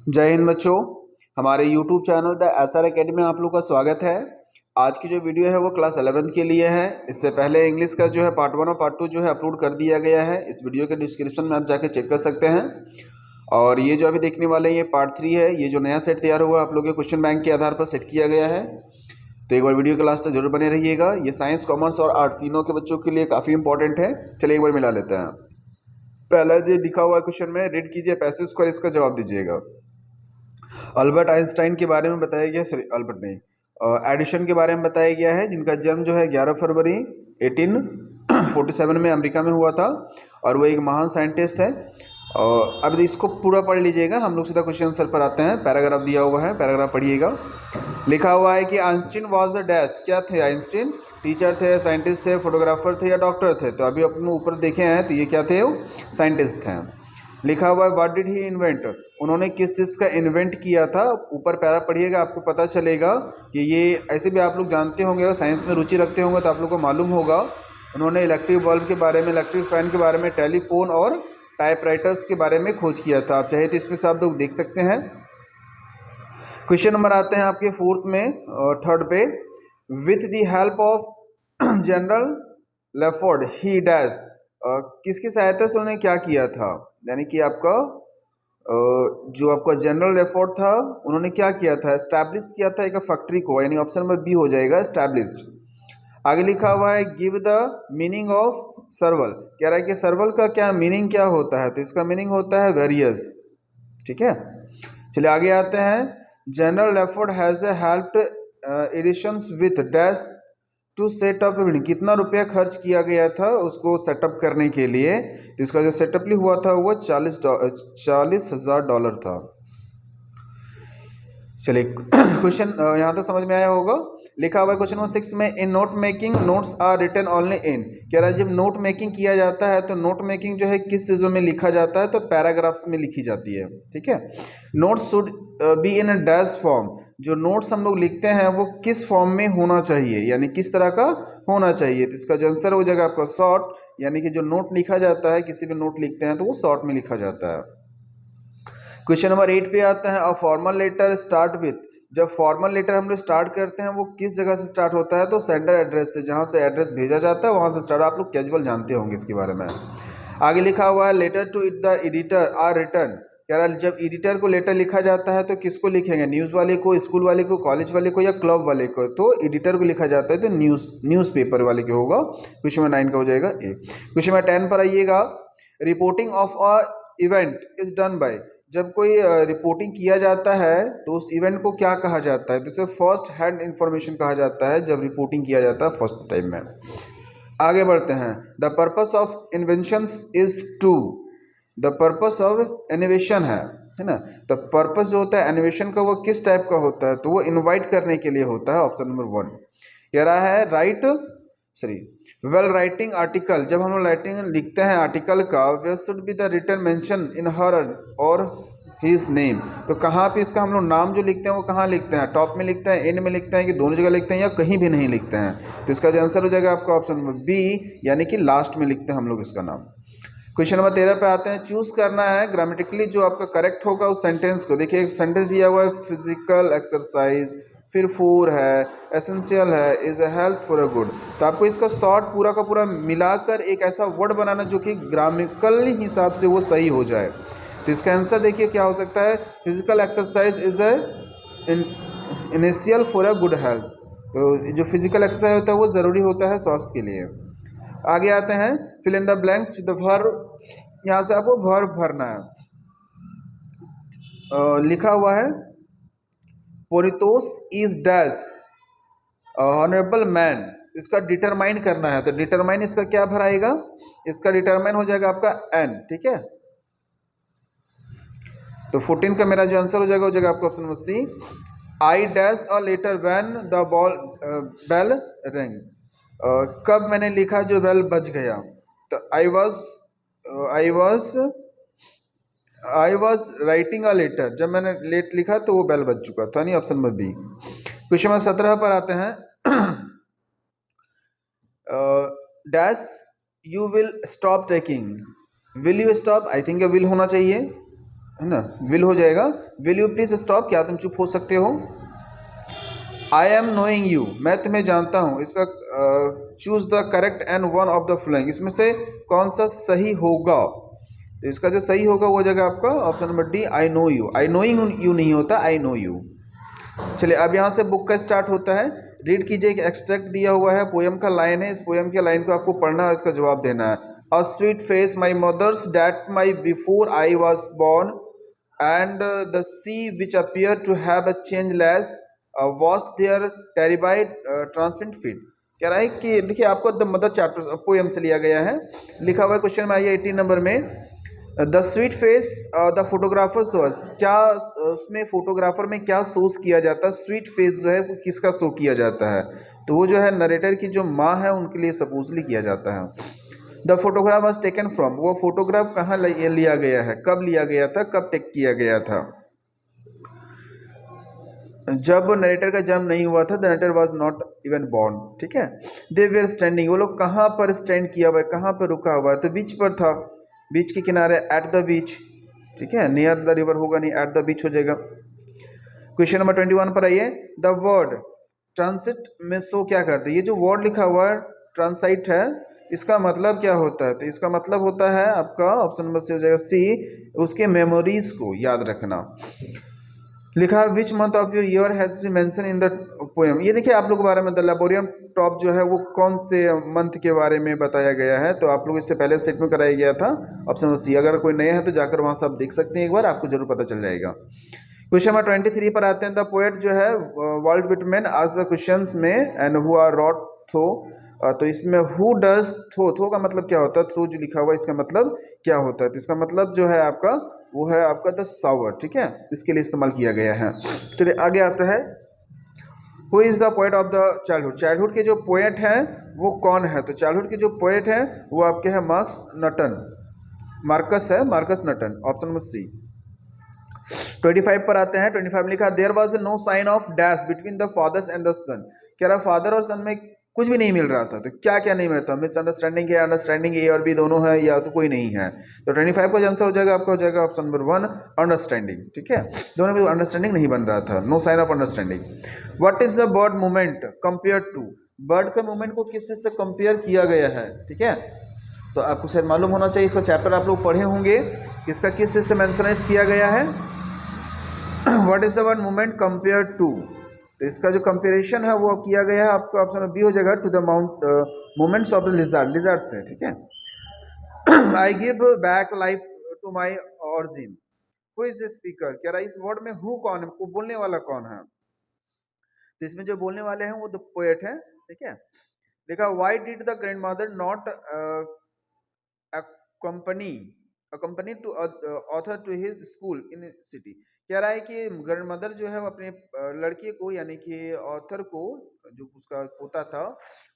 जय हिंद बच्चों, हमारे YouTube channel the SR academy में आप लोग का स्वागत है। आज की जो वीडियो है वो क्लास 11th के लिए है। इससे पहले इंग्लिश का जो है पार्ट 1 और पार्ट 2 जो है अपलोड कर दिया गया है। इस वीडियो के डिस्क्रिप्शन में आप जाके चेक कर सकते हैं। और ये जो अभी देखने वाले हैं ये पार्ट 3 है। ये जो नया सेट तैयार हुआ आप लोग के क्वेश्चन बैंक के आधार पर सेट किया गया है। तो एक बार वीडियो क्लास तक जरूर बने रहिएगा। ये साइंस, कॉमर्स और आर्ट तीनों के बच्चों के लिए काफ़ी इंपॉर्टेंट है। चलिए एक बार मिला लेते हैं। पहला जो लिखा हुआ क्वेश्चन में रीड कीजिए पैसेज को और इसका जवाब दीजिएगा। अल्बर्ट आइंस्टाइन के बारे में बताया गया, सॉरी अल्बर्ट नहीं, एडिशन के बारे में बताया गया है, जिनका जन्म जो है 11 फरवरी 1847 में अमेरिका में हुआ था और वो एक महान साइंटिस्ट है। अब इसको पूरा पढ़ लीजिएगा, हम लोग सीधा क्वेश्चन आंसर पर आते हैं। पैराग्राफ दिया हुआ है, पैराग्राफ पढ़िएगा। लिखा हुआ है कि आइंस्टीन वाज द डैश, क्या थे आइंस्टीन? टीचर थे, साइंटिस्ट थे, फोटोग्राफर थे या डॉक्टर थे? तो अभी अपन ऊपर देखे हैं तो ये क्या थे? साइंटिस्ट थे। लिखा हुआ है व्हाट डिड ही इन्वेंट, उन्होंने किस चीज़ का इन्वेंट किया था? ऊपर पैरा पढ़िएगा, आपको पता चलेगा कि ये ऐसे भी आप लोग जानते होंगे, अगर साइंस में रुचि रखते होंगे तो आप लोग को मालूम होगा। उन्होंने इलेक्ट्रिक बल्ब के बारे में, इलेक्ट्रिक फैन के बारे में, टेलीफोन और टाइपराइटर्स के बारे में खोज किया था। आप चाहे तो इसमें से आप लोग देख सकते हैं। क्वेश्चन नंबर आते हैं आपके फोर्थ में, थर्ड पे। With the help of general लेफोर्ड he dash, किसकी सहायता से उन्होंने क्या किया था? यानी कि आपका जो आपका जनरल लेफोर्ड था उन्होंने क्या किया था? एस्टैब्लिश किया था एक फैक्ट्री को, यानी ऑप्शन नंबर बी हो जाएगा, एस्टैब्लिश्ड। आगे लिखा हुआ है गिव द मीनिंग ऑफ सर्वल, कह रहा है कि सर्वल का क्या मीनिंग क्या होता है? तो इसका मीनिंग होता है वेरियस। ठीक है, चलिए आगे आते हैं। General Lefford has helped additions with dash to setup building, कितना रुपया खर्च किया गया था उसको सेटअप करने के लिए? तो इसका जो सेटअप हुआ था वो $40,000 था। चलिए क्वेश्चन यहाँ तक समझ में आया होगा। लिखा हुआ है क्वेश्चन नंबर 6 में, in note making notes are written only in, कह रहा है जब नोट मेकिंग किया जाता है तो नोट मेकिंग जो है किस चीज़ों में लिखा जाता है? तो पैराग्राफ्स में लिखी जाती है। ठीक है, notes should be in a dash form, जो नोट्स हम लोग लिखते हैं वो किस फॉर्म में होना चाहिए, यानी किस तरह का होना चाहिए? तो इसका जो आंसर हो जाएगा आपका शॉर्ट, यानी कि जो नोट लिखा जाता है, किसी भी नोट लिखते हैं तो वो शॉर्ट में लिखा जाता है। क्वेश्चन नंबर 8 पे आता है, a formal letter start with, जब फॉर्मल लेटर हम लोग स्टार्ट करते हैं वो किस जगह से स्टार्ट होता है? तो सेंडर एड्रेस से, जहाँ से एड्रेस भेजा जाता है वहाँ से स्टार्ट। आप लोग कैजुअल जानते होंगे इसके बारे में। आगे लिखा हुआ है letter to it the editor or return, कह रहा है जब एडिटर को लेटर लिखा जाता है तो किसको लिखेंगे? न्यूज़ वाले को, स्कूल वाले को, कॉलेज वाले को या क्लब वाले को? तो एडिटर को लिखा जाता है तो न्यूज़पेपर वाले को होगा। क्वेश्चन नंबर 9 का हो जाएगा ए। क्वेश्चन नंबर 10 पर आइएगा, reporting of a event is done by, जब कोई रिपोर्टिंग किया जाता है तो उस इवेंट को क्या कहा जाता है? तो इसे फर्स्ट हैंड इंफॉर्मेशन कहा जाता है जब रिपोर्टिंग किया जाता है फर्स्ट टाइम में। आगे बढ़ते हैं, the purpose of inventions is to, the purpose of innovation है ना? तो पर्पस जो होता है एनिमेशन का वो किस टाइप का होता है? तो वो इनवाइट करने के लिए होता है। ऑप्शन नंबर 1 कह रहा है right, sorry well writing article, जब हम लोग राइटिंग लिखते हैं आर्टिकल का, we should be the written mention in her और हिज नेम, तो कहाँ पे इसका हम लोग नाम जो लिखते हैं वो कहाँ लिखते हैं? टॉप में लिखते हैं, एंड में लिखते हैं, कि दोनों जगह लिखते हैं या कहीं भी नहीं लिखते हैं? तो इसका जो आंसर हो जाएगा आपका ऑप्शन नंबर बी, यानी कि लास्ट में लिखते हैं हम लोग इसका नाम। क्वेश्चन नंबर 13 पे आते हैं, चूज करना है ग्रामेटिकली जो आपका करेक्ट होगा उस सेंटेंस को। देखिए एक सेंटेंस दिया हुआ है फिजिकल एक्सरसाइज, फिर फूड है, एसेंशियल है, is a health for a good, तो आपको इसका शॉर्ट पूरा का पूरा मिलाकर एक ऐसा वर्ड बनाना जो कि ग्रामेटिकल हिसाब से वो सही हो जाए। तो इसका आंसर देखिए क्या हो सकता है, physical exercise is a initial for a good health, तो जो फिजिकल एक्सरसाइज होता है वो ज़रूरी होता है स्वास्थ्य के लिए। आगे आते हैं, fill in the blanks with the verb, यहाँ से आपको वर्ब भरना है। लिखा हुआ है Poritos is dash honourable man, इसका डिटरमाइन करना है। तो डिटरमाइन इसका क्या भराएगा? इसका डिटरमाइन हो जाएगा आपका एन। ठीक है, तो 14 का मेरा जो आंसर हो जाएगा आपका option number C, I dash a letter when the bell ring, कब मैंने लिखा जो बेल बज गया? तो I was writing a letter, जब मैंने लेट लिखा तो वो बेल बज चुका था, नहीं option number B. Question number 17 पर आते हैं, dash you will stop taking, will you stop, I think will होना चाहिए, है ना, विल हो जाएगा। विल यू प्लीज स्टॉप, क्या तुम चुप हो सकते हो। आई एम नोइंग यू, मैं तुम्हें जानता हूँ। इसका choose the correct and one of the flowing, इसमें से कौन सा सही होगा। तो इसका जो सही होगा वो जगह आपका option number D, I know you. I knowing you नहीं होता, आई नो यू। चलिए अब यहाँ से बुक का स्टार्ट होता है। रीड कीजिए, एक एक्सट्रैक्ट दिया हुआ है, पोयम का लाइन है। इस पोयम के लाइन को आपको पढ़ना और इसका जवाब देना है। A sweet face my mother's that my before I was born and the sea which appear to have a changeless was there terrified transparent feet. कह रहा है कि देखिए आपको द मदर चैप्टर पोयम से लिया गया है, लिखा हुआ है क्वेश्चन में आइए 18 नंबर में। The sweet face the photographer shows, क्या उसमें फोटोग्राफर में क्या शोज किया जाता है। स्वीट फेस जो है वो किसका शो किया जाता है, तो वो जो है नरेटर की जो माँ है उनके लिए सपोजली किया जाता है। The photograph was taken from, वो फोटोग्राफ कहाँ लिया गया है, कब लिया गया था, कब टेक किया गया था। जब नरेटर का जन्म नहीं हुआ था, the narrator was not even born. ठीक है। दे वेर स्टैंडिंग, वो लोग कहाँ पर स्टैंड किया हुआ है, कहाँ पर रुका हुआ है, तो बीच पर था, बीच के किनारे, एट द बीच। ठीक है, नियर द रिवर होगा नहीं, एट द बीच हो जाएगा। क्वेश्चन नंबर 21 पर आइए। द वर्ड ट्रांसिट में शो क्या करते हैं, ये जो वर्ड लिखा हुआ है ट्रांसाइट है, इसका मतलब क्या होता है, तो इसका मतलब होता है आपका ऑप्शन नंबर सी हो जाएगा, सी, उसके मेमोरीज को याद रखना। लिखा है which month of your year has mention in the poem. ये देखिए आप लोग के बारे में द लेबोरियम टॉप जो है वो कौन से मंथ के बारे में बताया गया है, तो आप लोग इससे पहले सेट में कराया गया था, ऑप्शन नंबर सी। अगर कोई नया है तो जाकर वहाँ से आप देख सकते हैं, एक बार आपको जरूर पता चल जाएगा। क्वेश्चन नंबर 23 पर आते हैं। द पोएट जो है वर्ल्ड विटमैन आज द क्वेश्चन में एंड हु आर रॉट थो, तो इसमें हु डज थो का मतलब क्या होता है, थ्रू जो लिखा हुआ है इसका मतलब क्या होता है, तो इसका मतलब जो है आपका वो है आपका द सावर। ठीक है, इसके लिए इस्तेमाल किया गया है। चलिए आगे आता है। Who is the poet of the childhood, childhood के जो पोएट हैं वो कौन है, तो चाइल्डहुड के जो पोएट हैं वो आपके हैं मार्कस नटन, मार्कस है, Marcus Nathan, option number C. 25 पर आते हैं। 25 में लिखा there was no sign of dash between the fathers and the son, कह रहा फादर और सन में कुछ भी नहीं मिल रहा था, तो क्या क्या नहीं मिलता, मिसअंडरस्टैंडिंग है, अंडरस्टैंडिंग, ए और बी दोनों है, या तो कोई नहीं है। तो 25 का आंसर हो जाएगा आपका, हो जाएगा ऑप्शन नंबर 1 अंडरस्टैंडिंग। ठीक है, दोनों में अंडरस्टैंडिंग नहीं बन रहा था, no sign of understanding. What is the bird movement compare to, bird के मूवमेंट को किस चीज से कंपेयर किया गया है। ठीक है, तो आपको शायद मालूम होना चाहिए, इसका चैप्टर आप लोग पढ़े होंगे, इसका किस चीज से मेंशनाइज किया गया है। What is the word movement compare to, तो इसका जो कंपेरिजन है वो किया गया है आपका ऑप्शन बी हो जाएगा, to the mount movements of the lizard, lizard से। ठीक है। I give back life to my origin, who is the speaker, कह रहा है इस वर्ड में हु कौन है, वो बोलने वाला कौन है, तो इसमें जो बोलने वाले हैं वो द पोएट है। ठीक है, देखा why did the grand mother not accompany accompany to author to his school in city, कह रहा है कि ग्रैंड मदर जो है वो अपने लड़के को यानी कि ऑथर को, जो उसका पोता था,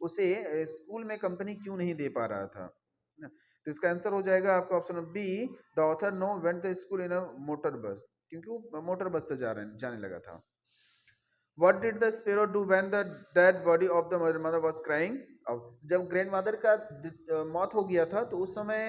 उसे स्कूल में कंपनी क्यों नहीं दे पा रहा था ना? तो इसका आंसर हो जाएगा आपका option B, the author no went the school in a motor bus, क्योंकि वो मोटर बस से जाने लगा था। What did the sparrow do when the dead body of the mother was crying out? जब ग्रैंड मदर का मौत हो गया था तो उस समय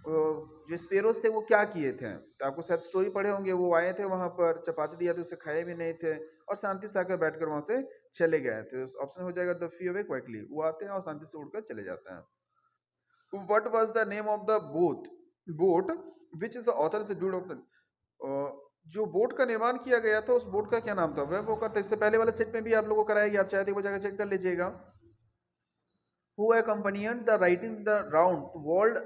जो स्पेरोस थे वो क्या किए थे, तो आपको शायद स्टोरी पढ़े होंगे, वो आए थे वहां पर, चपाती दिया तो उसे खाए भी नहीं थे और शांति से आकर बैठकर वहां से चले गए थे। ऑप्शन हो जाएगा द फ्यू अवे क्विकली, वो आते हैं और शांति से उड़कर चले जाते हैं। What was the name of the boat which is the author से बिल्ड ऑफ द, जो बोट का निर्माण किया गया था उस बोट का क्या नाम था, वह वो करता, इससे पहले वाले सेट में भी आप लोगों को कराया गया, आप चाहे तो वो जगह चेक कर लीजिएगा। Who accompanied the writing the round world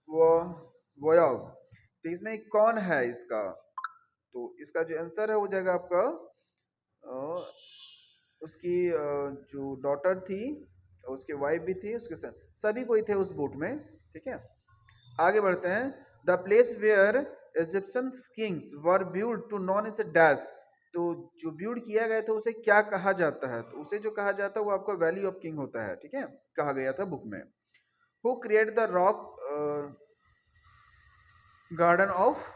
voyage, तो इसमें कौन है इसका, तो इसका जो आंसर है हो जाएगा आपका उसकी जो डॉटर थी, उसके वाइफ भी थी, उसके साथ सभी कोई थे उस बोट में। ठीक है, आगे बढ़ते हैं। The place where Egyptian kings were buried to known is dash, तो जो ब्यूल्ड किया गया था उसे क्या कहा जाता है, तो उसे जो कहा जाता है वो आपका वैली ऑफ किंग होता है। ठीक है, कहा गया था बुक में। Who create the rock garden of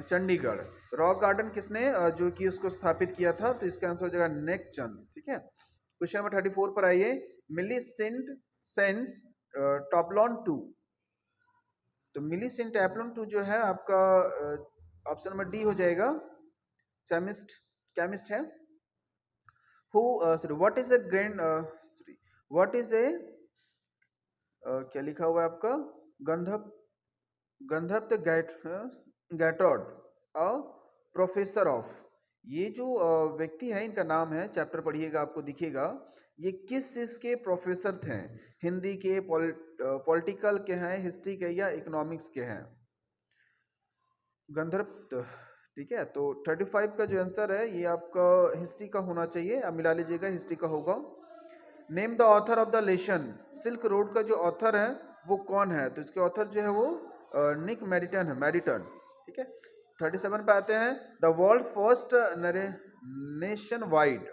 Chandigarh, rock garden किसने जो कि उसको स्थापित किया था, तो इसका आंसर हो जाएगा नेक चंद। ठीक है, क्वेश्चन नंबर 34 पर आइए। मिलीसेंट सेंस टॉपलॉन 2, तो मिलीसेंट टैपलॉन 2 जो है आपका ऑप्शन नंबर डी हो जाएगा, केमिस्ट, केमिस्ट है। Who sorry what is a grand sorry what is a क्या लिखा हुआ है आपका, गंधप, गंधप द गैटॉड अ प्रोफेसर ऑफ, ये जो व्यक्ति है इनका नाम है, चैप्टर पढ़िएगा आपको दिखेगा, ये किस चीज के प्रोफेसर थे, हिंदी के, पॉलिटिकल के हैं, हिस्ट्री के या इकोनॉमिक्स के हैं, गंधर्व। ठीक है, तो 35 का जो आंसर है ये आपका हिस्ट्री का होना चाहिए, आप मिला लीजिएगा, हिस्ट्री का होगा। Name the author of the lesson, silk road का जो ऑथर है वो कौन है, तो इसके ऑथर जो है वो निक मैडिटन है, मैडिटन। ठीक है, 37 पे आते हैं, the world first nation wide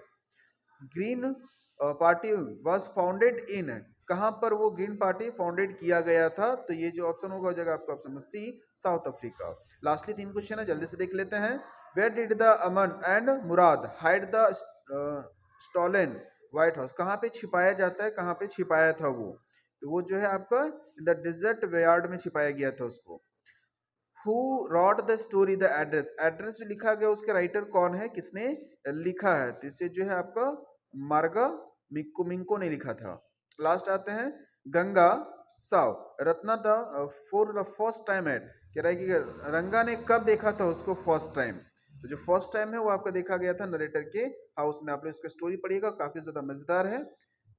green party was founded in, कहां पर वो ग्रीन पार्टी फाउंडेड किया गया था, तो ये जो ऑप्शन होगा हो जाएगा आपका option C, South Africa. Lastly 3 question है, जल्दी से देख लेते हैं। Where did the Aman and Murad hide the stolen white house, कहाँ पे छिपाया जाता है, कहाँ पे छिपाया था वो, तो वो जो है आपका द डिजर्ट यार्ड में छिपाया गया था उसको। Who rot the story the address, address जो लिखा गया उसके राइटर कौन है, किसने लिखा है, तो इससे जो है आपका मार्गा मिक्को, मिंको ने लिखा था। लास्ट आते हैं, Ganga saw Ratna the for the first time at, कह रहा है कि रंगा ने कब देखा था उसको फर्स्ट टाइम, तो जो फर्स्ट टाइम है वो आपका देखा गया था नरेटर के हाउस में। आप लोग इसका स्टोरी पढ़िएगा, काफी ज्यादा मजेदार है।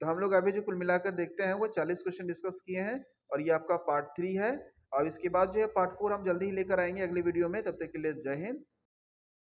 तो हम लोग अभी जो कुल मिलाकर देखते हैं वो 40 क्वेश्चन डिस्कस किए हैं, और ये आपका पार्ट 3 है, और इसके बाद जो है पार्ट 4 हम जल्दी ही लेकर आएंगे अगली वीडियो में। तब तक के लिए जय हिंद,